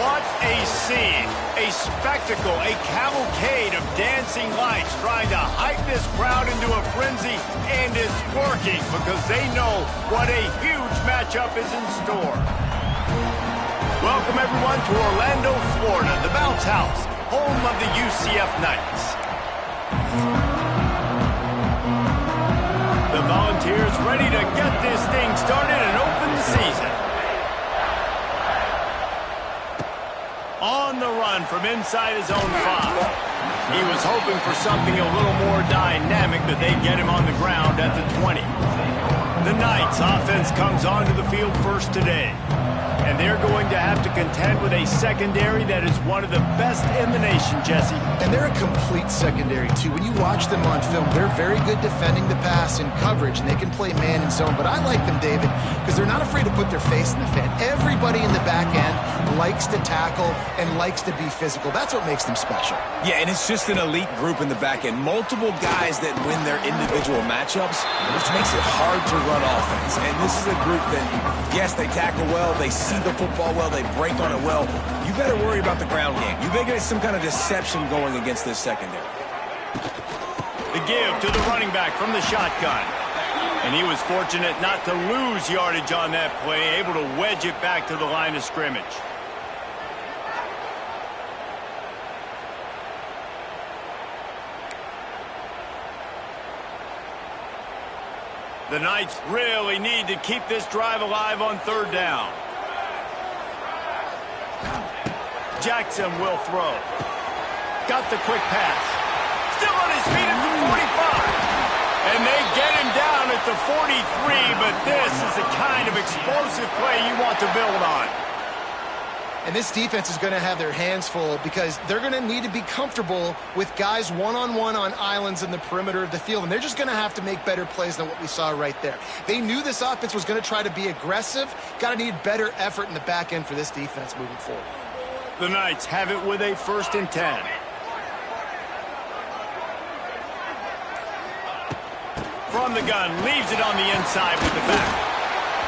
What a scene, a spectacle, a cavalcade of dancing lights trying to hype this crowd into a frenzy, and it's working because they know what a huge matchup is in store. Welcome everyone to Orlando, Florida, the Bounce House, home of the UCF Knights. The Volunteers ready to get this thing started and open the season. On the run from inside his own 5. He was hoping for something a little more dynamic, but they get him on the ground at the 20. The Knights offense comes onto the field first today. And they're going to have to contend with a secondary that is one of the best in the nation, Jesse. And they're a complete secondary, too. When you watch them on film, they're very good defending the pass and coverage, and they can play man and zone. But I like them, David, because they're not afraid to put their face in the fan. Everybody in the back end likes to tackle and likes to be physical. That's what makes them special. Yeah, and it's just an elite group in the back end. Multiple guys that win their individual matchups, which makes it hard to run offense. And this is a group that, yes, they tackle well, they see the football well, they break on it well. You better worry about the ground game. You better get some kind of deception going against this secondary. The give to the running back from the shotgun. And he was fortunate not to lose yardage on that play, able to wedge it back to the line of scrimmage. The Knights really need to keep this drive alive on third down. Jackson will throw. Got the quick pass. Still on his feet at the 45. And they get him down at the 43, but this is the kind of explosive play you want to build on. And this defense is going to have their hands full because they're going to need to be comfortable with guys one-on-one on islands in the perimeter of the field. And they're just going to have to make better plays than what we saw right there. They knew this offense was going to try to be aggressive. Got to need better effort in the back end for this defense moving forward. The Knights have it with a 1st and 10. From the gun, leaves it on the inside with the back.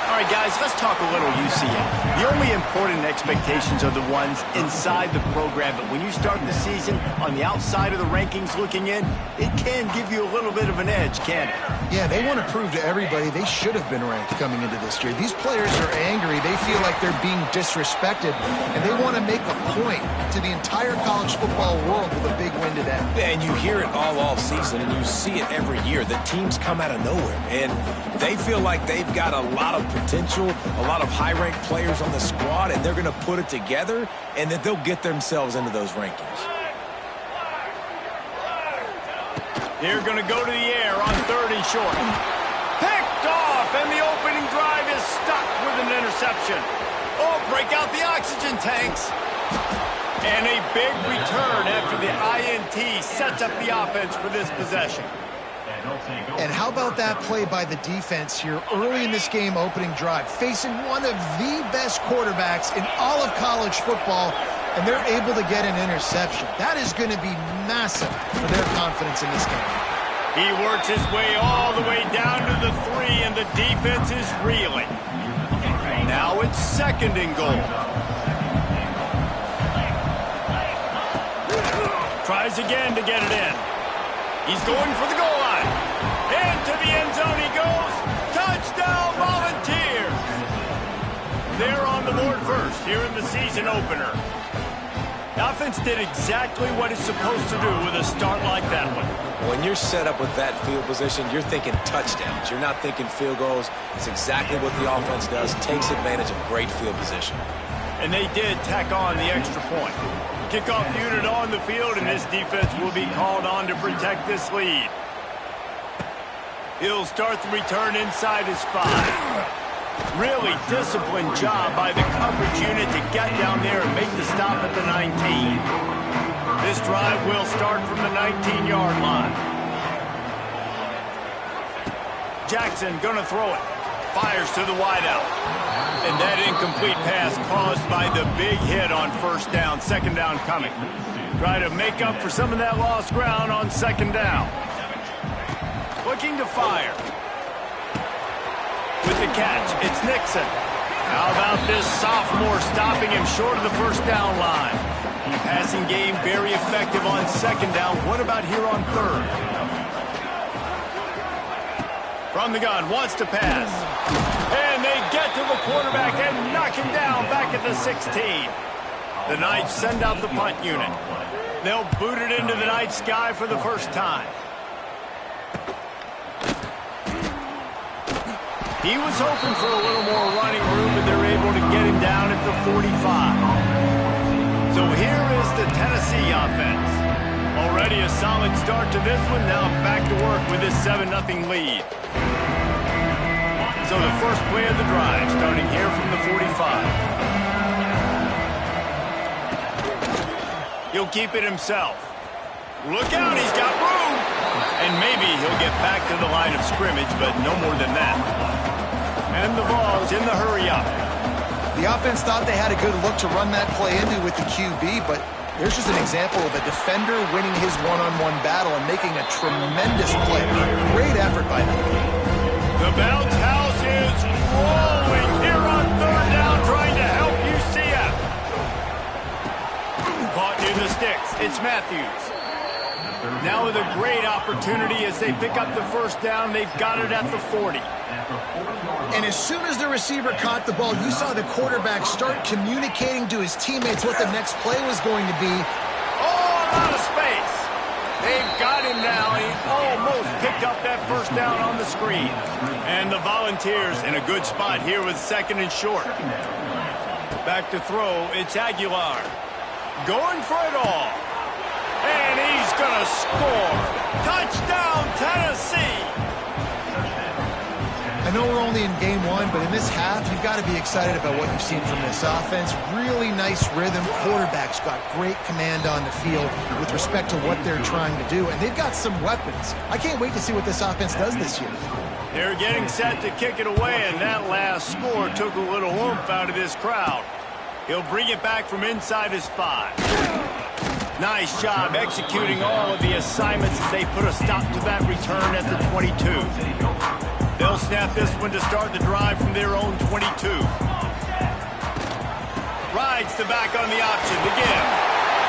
All right, guys, let's talk a little UCF. The only important expectations are the ones inside the program, but when you start the season on the outside of the rankings looking in, it can give you a little bit of an edge, can't it? Yeah, they want to prove to everybody they should have been ranked coming into this year. These players are angry. They feel like they're being disrespected, and they want to make a point to the entire college football world with a big win today. And you hear it all off season, and you see it every year. The teams come out of nowhere, and they feel like they've got a lot of potential, a lot of high-ranked players on the squad, and they're going to put it together, and that they'll get themselves into those rankings. They're going to go to the air on 3rd and short. Picked off, and the opening drive is stuck with an interception. Oh, break out the oxygen tanks. And a big return after the INT sets up the offense for this possession. And how about that play by the defense here early in this game, opening drive, facing one of the best quarterbacks in all of college football, and they're able to get an interception. That is going to be massive for their confidence in this game. He works his way all the way down to the 3, and the defense is reeling. Now it's 2nd and goal. Tries again to get it in. He's going for the goal line. And to the end zone he goes. Touchdown, Volunteers! They're on the board first here in the season opener. The offense did exactly what it's supposed to do with a start like that one. When you're set up with that field position, you're thinking touchdowns. You're not thinking field goals. It's exactly what the offense does. Takes advantage of great field position. And they did tack on the extra point. Kickoff unit on the field, and this defense will be called on to protect this lead. He'll start the return inside his 5. Really disciplined job by the coverage unit to get down there and make the stop at the 19. This drive will start from the 19-yard line. Jackson gonna throw it. Fires to the wideout. And that incomplete pass caused by the big hit on 1st down. 2nd down coming. Try to make up for some of that lost ground on 2nd down. Looking to fire. With the catch, it's Nixon. How about this sophomore stopping him short of the first down line? Passing game very effective on second down. What about here on third? From the gun, wants to pass. And they get to the quarterback and knock him down back at the 16. The Knights send out the punt unit. They'll boot it into the night sky for the first time. He was hoping for a little more running room, but they're able to get him down at the 45. So here is the Tennessee offense. Already a solid start to this one. Now back to work with this 7-0 lead. So the first play of the drive, starting here from the 45. He'll keep it himself. Look out, he's got room. And maybe he'll get back to the line of scrimmage, but no more than that. And the Vols in the hurry up. The offense thought they had a good look to run that play into with the QB, but there's just an example of a defender winning his one-on-one battle and making a tremendous play. Great effort by them. The bounce house is rolling here on third down, trying to help UCF. Caught near the sticks. It's Matthews. Now with a great opportunity as they pick up the first down. They've got it at the 40. And as soon as the receiver caught the ball, you saw the quarterback start communicating to his teammates what the next play was going to be. Oh, a lot of space. They've got him now. He almost picked up that first down on the screen. And the Volunteers in a good spot here with second and short. Back to throw. It's Aguilar. Going for it all. And he's going to score. Touchdown, Tennessee. I know we're only in game one, but in this half, you've got to be excited about what you've seen from this offense. Really nice rhythm. Quarterback's got great command on the field with respect to what they're trying to do, and they've got some weapons. I can't wait to see what this offense does this year. They're getting set to kick it away, and that last score took a little oomph out of this crowd. He'll bring it back from inside his 5. Nice job executing all of the assignments as they put a stop to that return at the 22. They'll snap this one to start the drive from their own 22. Rides the back on the option to give.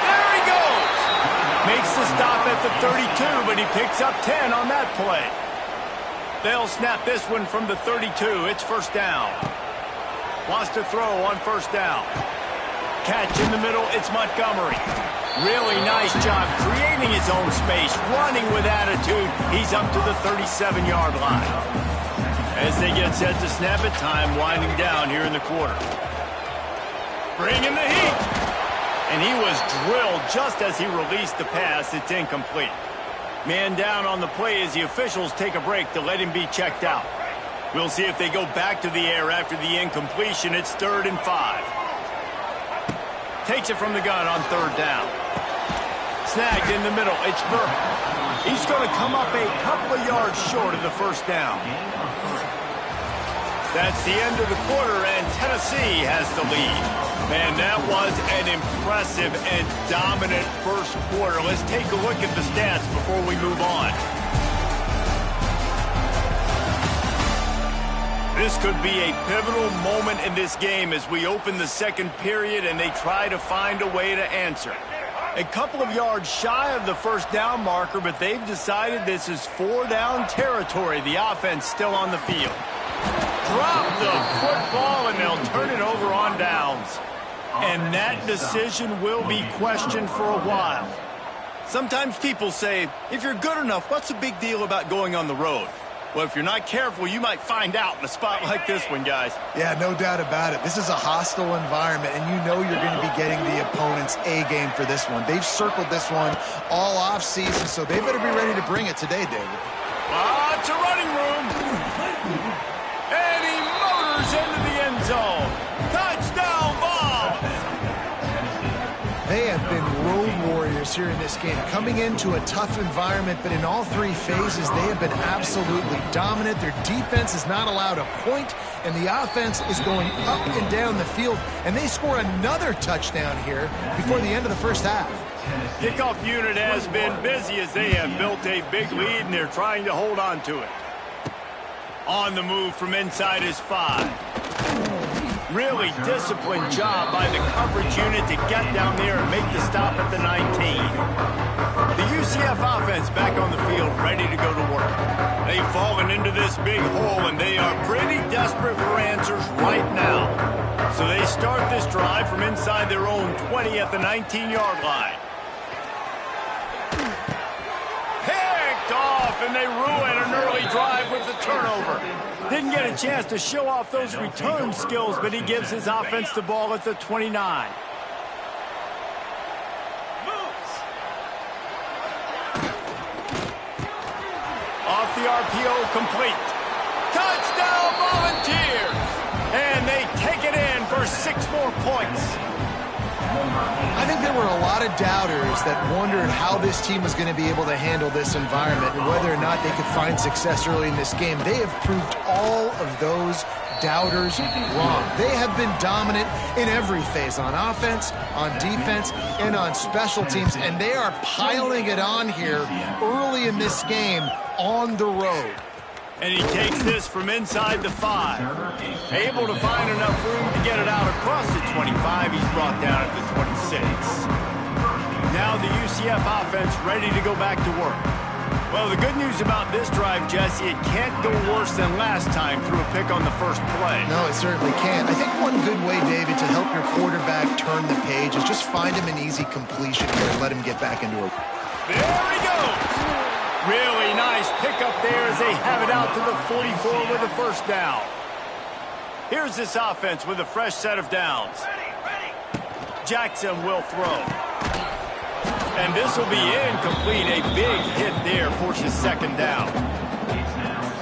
There he goes! Makes the stop at the 32, but he picks up 10 on that play. They'll snap this one from the 32. It's first down. Wants to throw on first down. Catch in the middle, it's Montgomery. Really nice job creating his own space, running with attitude. He's up to the 37-yard line. As they get set to snap it, time winding down here in the quarter. Bringing the heat. And he was drilled just as he released the pass. It's incomplete. Man down on the play as the officials take a break to let him be checked out. We'll see if they go back to the air after the incompletion. It's 3rd and 5. Takes it from the gun on 3rd down. Snagged in the middle. It's Burke. He's going to come up a couple of yards short of the first down. That's the end of the quarter, and Tennessee has the lead. Man, that was an impressive and dominant first quarter. Let's take a look at the stats before we move on. This could be a pivotal moment in this game as we open the second period and they try to find a way to answer. A couple of yards shy of the first down marker, but they've decided this is 4-down territory. The offense still on the field. Drop the football and they'll turn it over on downs. And that decision will be questioned for a while. Sometimes people say, if you're good enough, what's the big deal about going on the road? Well, if you're not careful, you might find out in a spot like this one, guys. Yeah, no doubt about it. This is a hostile environment, and you know you're going to be getting the opponent's A-game for this one. They've circled this one all off-season, so they better be ready to bring it today, David. Lots of running room. And he motors into the end zone. Touchdown ball. They have been road warriors here in this game, coming into a tough environment, but in all 3 phases, they have been absolutely dominant. Their defense is not allowed a point, and the offense is going up and down the field, and they score another touchdown here before the end of the first half. Kickoff unit has been busy as they have built a big lead, and they're trying to hold on to it. On the move from inside his 5. Really disciplined job by the coverage unit to get down there and make the stop at the 19. The UCF offense back on the field, ready to go to work. They've fallen into this big hole, and they are pretty desperate for answers right now. So they start this drive from inside their own 20 at the 19-yard line. Picked off, and they ruin an early drive with the turnover. Didn't get a chance to show off those return skills, but he gives his offense the ball at the 29. Off the RPO, complete. Touchdown, Volunteers! And they take it in for 6 more points. I think there were a lot of doubters that wondered how this team was going to be able to handle this environment and whether or not they could find success early in this game. They have proved all of those doubters wrong. They have been dominant in every phase, on offense, on defense, and on special teams, and they are piling it on here early in this game on the road. And he takes this from inside the 5. Able to find enough room to get it out across the 25. He's brought down at the 26. Now the UCF offense ready to go back to work. Well, the good news about this drive, Jesse, it can't go worse than last time through a pick on the first play. No, it certainly can't. I think one good way, David, to help your quarterback turn the page is just find him an easy completion here and let him get back into it. There he goes! Really nice pickup there as they have it out to the 44 with a first down. Here's this offense with a fresh set of downs. Jackson will throw. And this will be incomplete. A big hit there forces second down.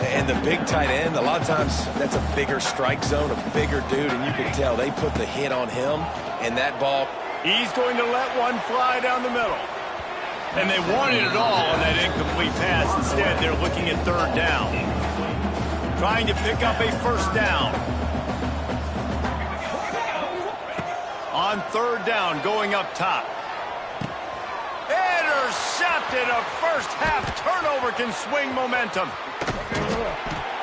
And the big tight end, a lot of times that's a bigger strike zone, a bigger dude, and you can tell they put the hit on him, and that ball. He's going to let one fly down the middle. And they wanted it all on that incomplete pass. Instead, they're looking at third down. Trying to pick up a first down. On third down, going up top. Intercepted. A first-half turnover can swing momentum.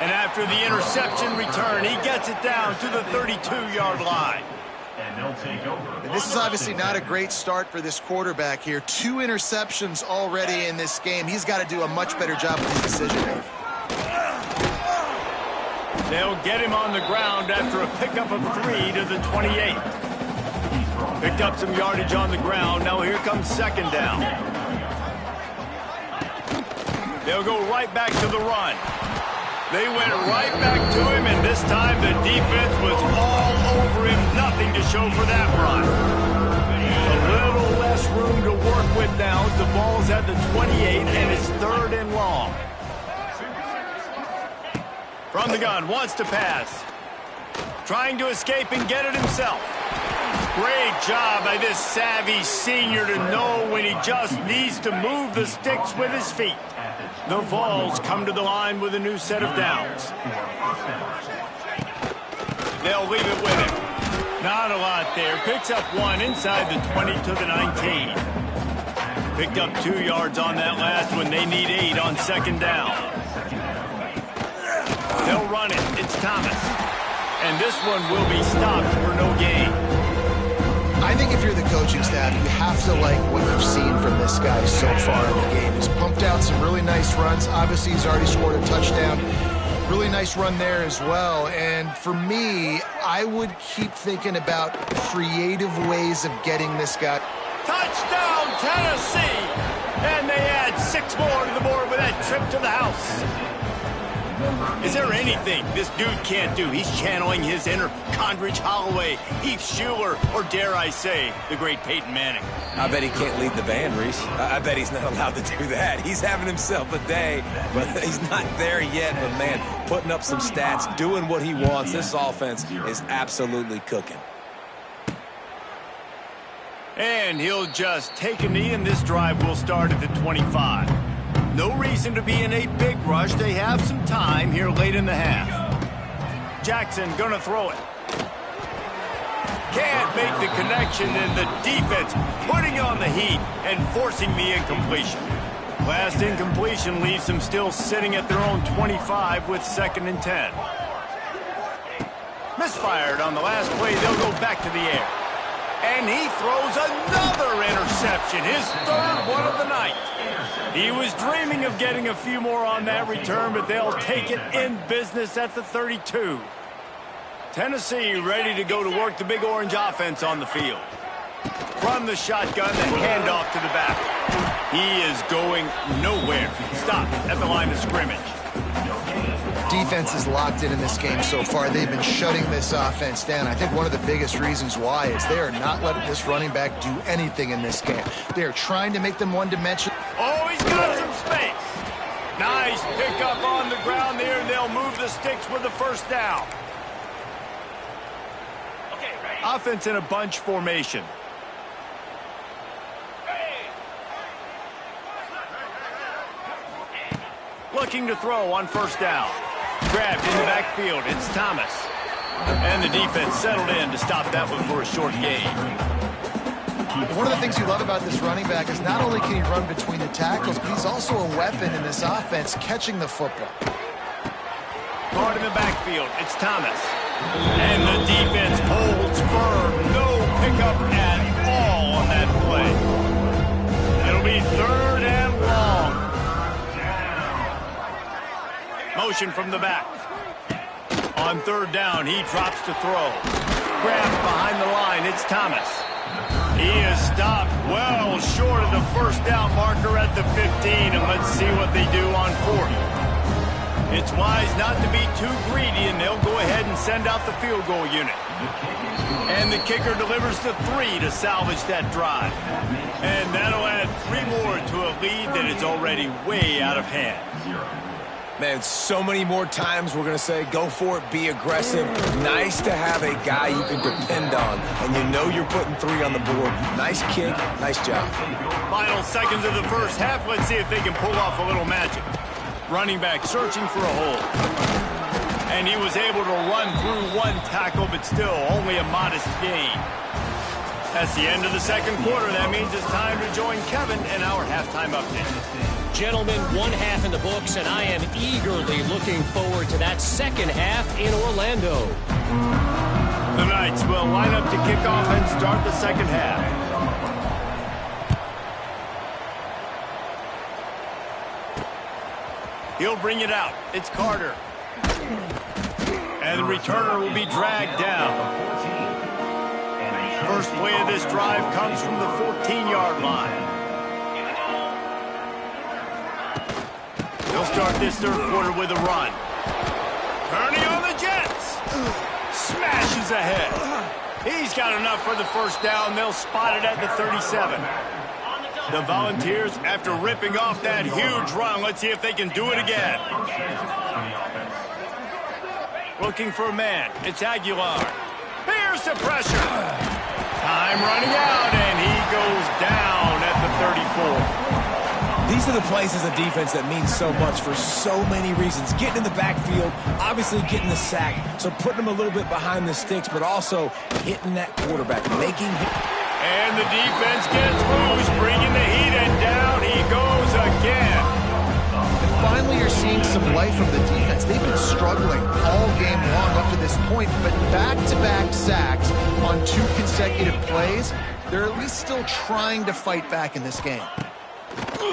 And after the interception return, he gets it down to the 32-yard line. And this is obviously not a great start for this quarterback here. 2 interceptions already in this game. He's got to do a much better job with his decision-making. They'll get him on the ground after a pickup of 3 to the 28. Picked up some yardage on the ground. Now here comes second down. They'll go right back to the run. They went right back to him, and this time the defense was all over him. Nothing to show for that run. A little less room to work with now. The ball's at the 28, and it's third and long. From the gun, wants to pass. Trying to escape and get it himself. Great job by this savvy senior to know when he just needs to move the sticks with his feet. The Vols come to the line with a new set of downs. They'll leave it with him. Not a lot there. Picks up 1 inside the 20 to the 19. Picked up 2 yards on that last one. They need 8 on second down. They'll run it. It's Thomas. And this one will be stopped for no gain. I think if you're the coaching staff, you have to like what you've seen from this guy so far in the game. He's pumped out some really nice runs. Obviously, he's already scored a touchdown. Really nice run there as well. And for me, I would keep thinking about creative ways of getting this guy. Touchdown, Tennessee! And they add 6 more to the board with that trip to the house. Is there anything this dude can't do? He's channeling his inner Condridge Holloway, Heath Schuler, or dare I say, the great Peyton Manning. I bet he can't lead the band, Reese. I bet he's not allowed to do that. He's having himself a day, but he's not there yet. But, man, putting up some stats, doing what he wants. This offense is absolutely cooking. And he'll just take a knee, and this drive will start at the 25. No reason to be in a big rush. They have some time here late in the half. Jackson gonna throw it. Can't make the connection, and the defense putting on the heat and forcing the incompletion. Last incompletion leaves them still sitting at their own 25 with 2nd and 10. Misfired on the last play. They'll go back to the air. And he throws another interception, his third one of the night. He was dreaming of getting a few more on that return, but they'll take it in business at the 32. Tennessee ready to go to work the Big Orange offense on the field. From the shotgun, the handoff to the back. He is going nowhere. Stop at the line of scrimmage. Defense is locked in this game so far. They've been shutting this offense down. I think one of the biggest reasons why is they are not letting this running back do anything in this game. They are trying to make them one-dimensional. Oh, he's got some space. Nice pickup on the ground there, and they'll move the sticks with the first down. Offense in a bunch formation. Looking to throw on first down. Grabbed in the backfield. It's Thomas. And the defense settled in to stop that one for a short gain. One of the things you love about this running back is not only can he run between the tackles, but he's also a weapon in this offense catching the football. Guard in the backfield. It's Thomas. And the defense holds firm. No pickup at all on that play. It'll be third and long. Motion from the back. On third down, he drops to throw. Grabbed behind the line, it's Thomas. He is stopped well short of the first down marker at the 15, and let's see what they do on fourth. It's wise not to be too greedy, and they'll go ahead and send out the field goal unit. And the kicker delivers the 3 to salvage that drive. And that'll add 3 more to a lead that is already way out of hand. Man, so many more times we're going to say, go for it, be aggressive. Nice to have a guy you can depend on, and you know you're putting 3 on the board. Nice kick, nice job. Final seconds of the first half. Let's see if they can pull off a little magic. Running back searching for a hole. And he was able to run through 1 tackle, but still only a modest gain. That's the end of the second quarter. That means it's time to join Kevin in our halftime update. Gentlemen, 1 half in the books, and I am eagerly looking forward to that second half in Orlando. The Knights will line up to kick off and start the second half. He'll bring it out. It's Carter. And the returner will be dragged down. First play of this drive comes from the 14-yard line. They'll start this third quarter with a run. Kearney on the Jets. Smashes ahead. He's got enough for the first down. They'll spot it at the 37. The Volunteers, after ripping off that huge run, let's see if they can do it again. Looking for a man. It's Aguilar. Here's the pressure. Time running out, and he goes down at the 34. These are the plays as a defense that mean so much for so many reasons. Getting in the backfield, obviously getting the sack, so putting them a little bit behind the sticks, but also hitting that quarterback, making him. And the defense gets loose, bringing the heat, and down he goes again. And finally, you're seeing some life from the defense. They've been struggling all game long up to this point, but back-to-back sacks on 2 consecutive plays, they're at least still trying to fight back in this game.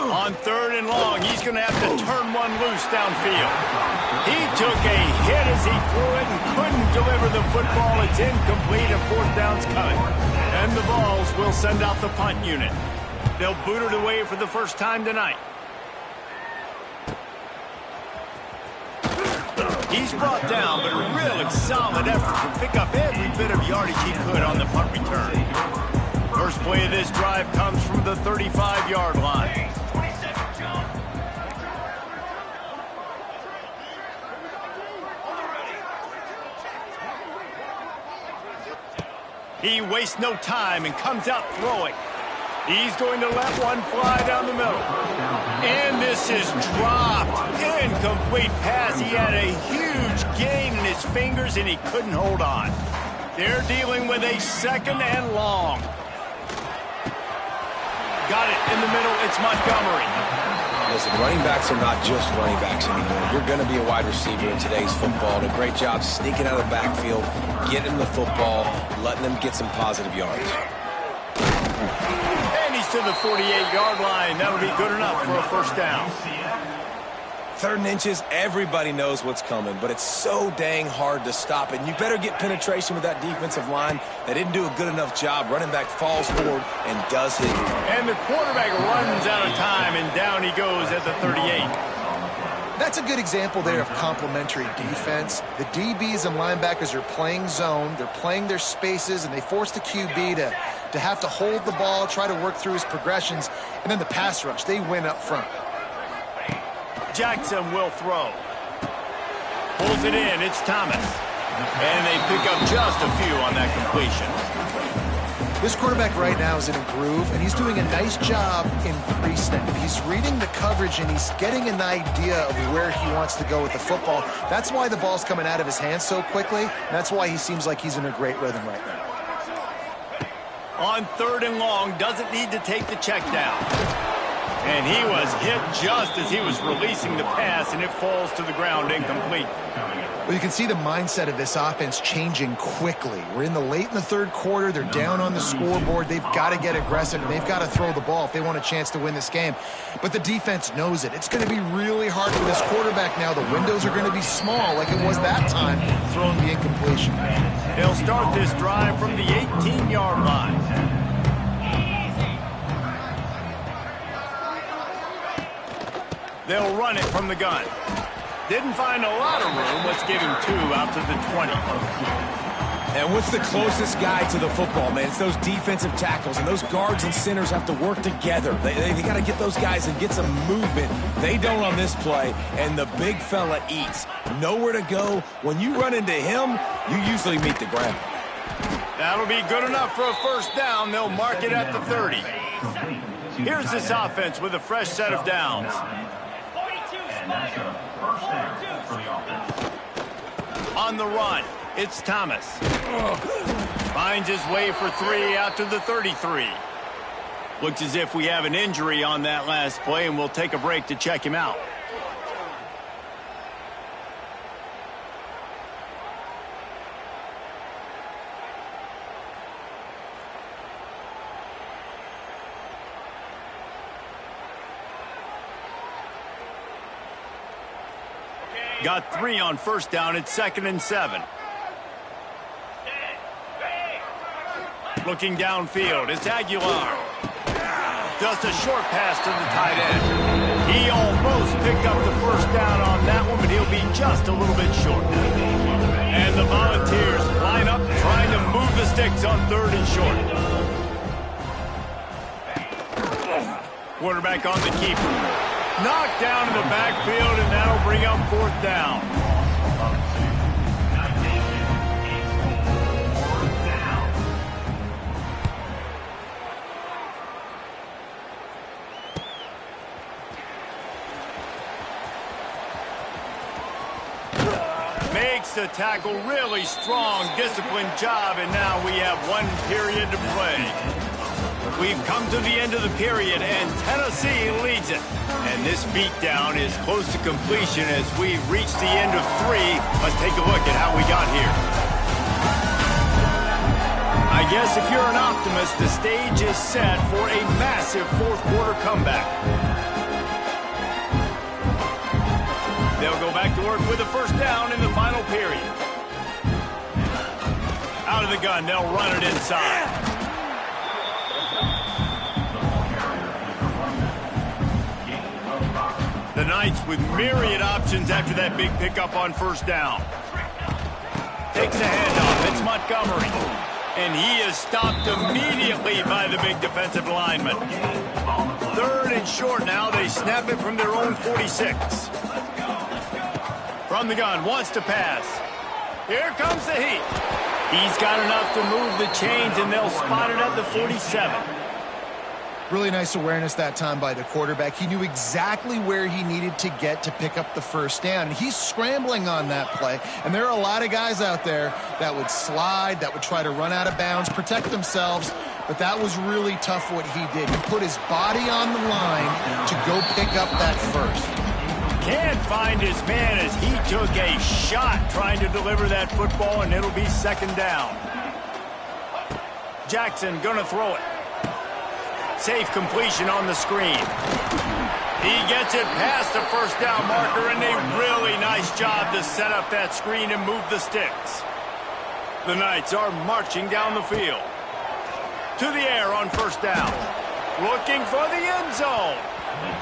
On third and long, he's going to have to turn one loose downfield. He took a hit as he threw it and couldn't deliver the football. It's incomplete, and fourth down's coming. And the Vols will send out the punt unit. They'll boot it away for the first time tonight. He's brought down, but a really solid effort to pick up every bit of yardage he could on the punt return. First play of this drive comes from the 35-yard line. He wastes no time and comes out throwing. He's going to let one fly down the middle. And this is dropped. Incomplete pass. He had a huge gain in his fingers, and he couldn't hold on. They're dealing with a second and long. Got it in the middle. It's Montgomery. Listen, running backs are not just running backs anymore. You're going to be a wide receiver in today's football. And a great job sneaking out of the backfield, getting the football, letting them get some positive yards. And he's to the 48-yard line. That'll be good enough for a first down. 3rd and inches, everybody knows what's coming, but it's so dang hard to stop it. And you better get penetration with that defensive line. They didn't do a good enough job. Running back falls forward and does hit. And the quarterback runs out of time, and down he goes at the 38. That's a good example there of complementary defense. The DBs and linebackers are playing zone. They're playing their spaces, and they force the QB to have to hold the ball, try to work through his progressions, and then the pass rush, they win up front. Jackson will throw. Pulls it in. It's Thomas. And they pick up just a few on that completion. This quarterback right now is in a groove, and he's doing a nice job in pre-snap. He's reading the coverage, and he's getting an idea of where he wants to go with the football. That's why the ball's coming out of his hands so quickly, and that's why he seems like he's in a great rhythm right now. On 3rd and long, doesn't need to take the check down. And he was hit just as he was releasing the pass, and it falls to the ground incomplete. Well, you can see the mindset of this offense changing quickly. We're in the 3rd quarter. They're down on the scoreboard. They've got to get aggressive, and they've got to throw the ball if they want a chance to win this game. But the defense knows it. It's going to be really hard for this quarterback now. The windows are going to be small like it was that time, throwing the incompletion. They'll start this drive from the 18-yard line. They'll run it from the gun. Didn't find a lot of room. Let's give him 2 out to the 20. And what's the closest guy to the football, man? It's those defensive tackles, and those guards and centers have to work together. They got to get those guys and get some movement. They don't on this play, and the big fella eats. Nowhere to go. When you run into him, you usually meet the ground. That'll be good enough for a first down. They'll mark it at the 30. Here's this offense with a fresh set of downs. On the run, it's Thomas. Finds his way for 3 out to the 33. Looks as if we have an injury on that last play, and we'll take a break to check him out. Got 3 on first down. It's 2nd and 7. Looking downfield, it's Aguilar. Just a short pass to the tight end. He almost picked up the first down on that one, but he'll be just a little bit short. And the Volunteers line up trying to move the sticks on 3rd and short. Quarterback on the keeper. Knocked down in the backfield, and that'll bring up 4th down. Makes the tackle really strong, disciplined job, and now we have 1 period to play. We've come to the end of the period, and Tennessee leads it. And this beatdown is close to completion as we reach the end of 3. Let's take a look at how we got here. I guess if you're an optimist, the stage is set for a massive 4th quarter comeback. They'll go back to work with a first down in the final period. Out of the gun, they'll run it inside. The Knights with myriad options after that big pickup on first down. Takes a handoff. It's Montgomery. And he is stopped immediately by the big defensive lineman. 3rd and short now. They snap it from their own 46. From the gun, wants to pass. Here comes the heat. He's got enough to move the chains, and they'll spot it at the 47. Really nice awareness that time by the quarterback. He knew exactly where he needed to get to pick up the first down. He's scrambling on that play, and there are a lot of guys out there that would slide, that would try to run out of bounds, protect themselves, but that was really tough what he did. He put his body on the line to go pick up that first. Can't find his man as he took a shot trying to deliver that football, and it'll be second down. Jackson gonna throw it. Safe completion on the screen. He gets it past the first down marker, and a really nice job to set up that screen and move the sticks. The Knights are marching down the field. To the air on first down. Looking for the end zone.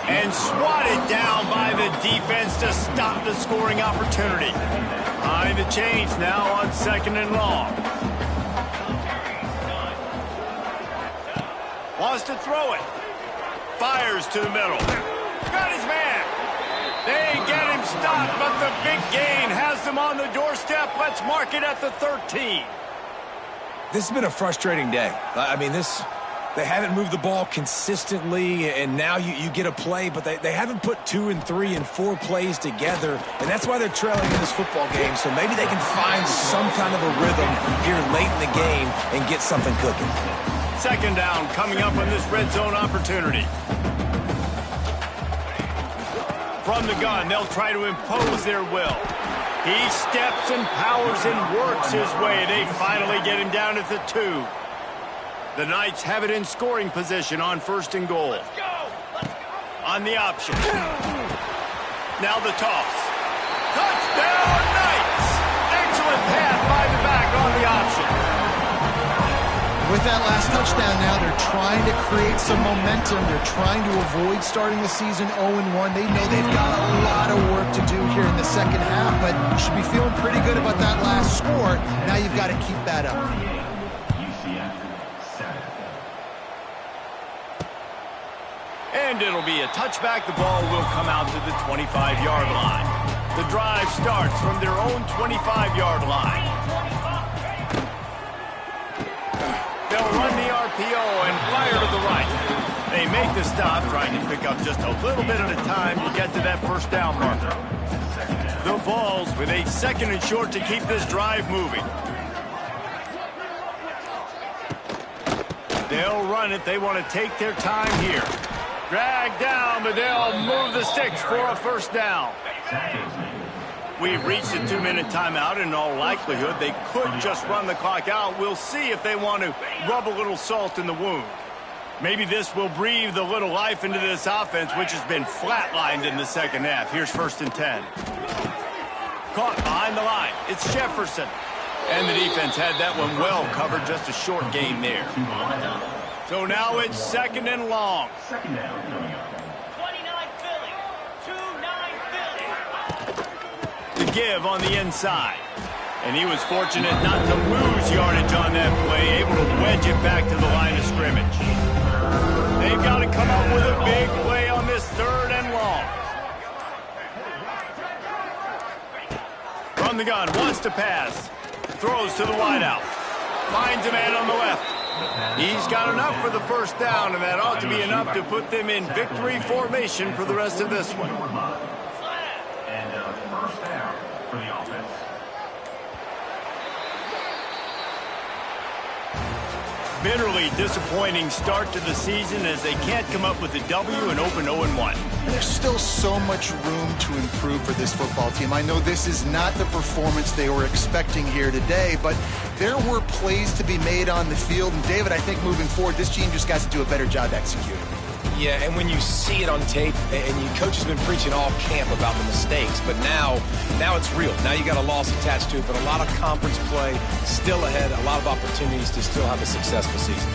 And swatted down by the defense to stop the scoring opportunity. Behind the chains now on second and long. Wants to throw it. Fires to the middle. Got his man. They get him stopped, but the big gain has them on the doorstep. Let's mark it at the 13. This has been a frustrating day. I mean, they haven't moved the ball consistently, and now you get a play, but they haven't put 2 and 3 and 4 plays together, and that's why they're trailing in this football game. So maybe they can find some kind of a rhythm here late in the game and get something cooking. Second down coming up on this red zone opportunity. From the gun, they'll try to impose their will. He steps and powers and works his way. They finally get him down at the 2. The Knights have it in scoring position on first and goal. Let's go. On the option. Now the toss. Touchdown, Knights! Excellent pass by the back on the option. With that last touchdown now, they're trying to create some momentum. They're trying to avoid starting the season 0-1. They know they've got a lot of work to do here in the second half, but you should be feeling pretty good about that last score. Now you've got to keep that up. And it'll be a touchback. The ball will come out to the 25-yard line. The drive starts from their own 25-yard line. They'll run the RPO and fire to the right. They make the stop, trying to pick up just a little bit at a time to get to that first down marker. The Vols with a second and short to keep this drive moving. They'll run it. They want to take their time here. Drag down, but they'll move the sticks for a first down. We've reached a 2-minute timeout. In all likelihood, they could just run the clock out. We'll see if they want to rub a little salt in the wound. Maybe this will breathe a little life into this offense, which has been flatlined in the second half. Here's first and 10. Caught behind the line. It's Jefferson. And the defense had that one well covered. Just a short gain there. So now it's second and long. 29 Philly. 29 Philly. To give on the inside. And he was fortunate not to lose yardage on that play, able to wedge it back to the line of scrimmage. They've got to come up with a big play on this third and long. From the gun, wants to pass. Throws to the wideout. Finds a man on the left. He's got enough for the first down, and that ought to be enough to put them in victory formation for the rest of this one. And first down for the offense. Bitterly disappointing start to the season as they can't come up with a W and open 0-1. There's still so much room to improve for this football team. I know this is not the performance they were expecting here today, but there were plays to be made on the field. And David, I think moving forward, this team just got to do a better job executing. Yeah, and when you see it on tape, and your coach has been preaching all camp about the mistakes, but now it's real. Now you got a loss attached to it, but a lot of conference play still ahead, a lot of opportunities to still have a successful season.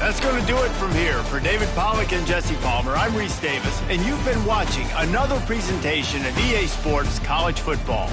That's going to do it from here. For David Pollack and Jesse Palmer, I'm Reese Davis, and you've been watching another presentation of EA Sports College Football.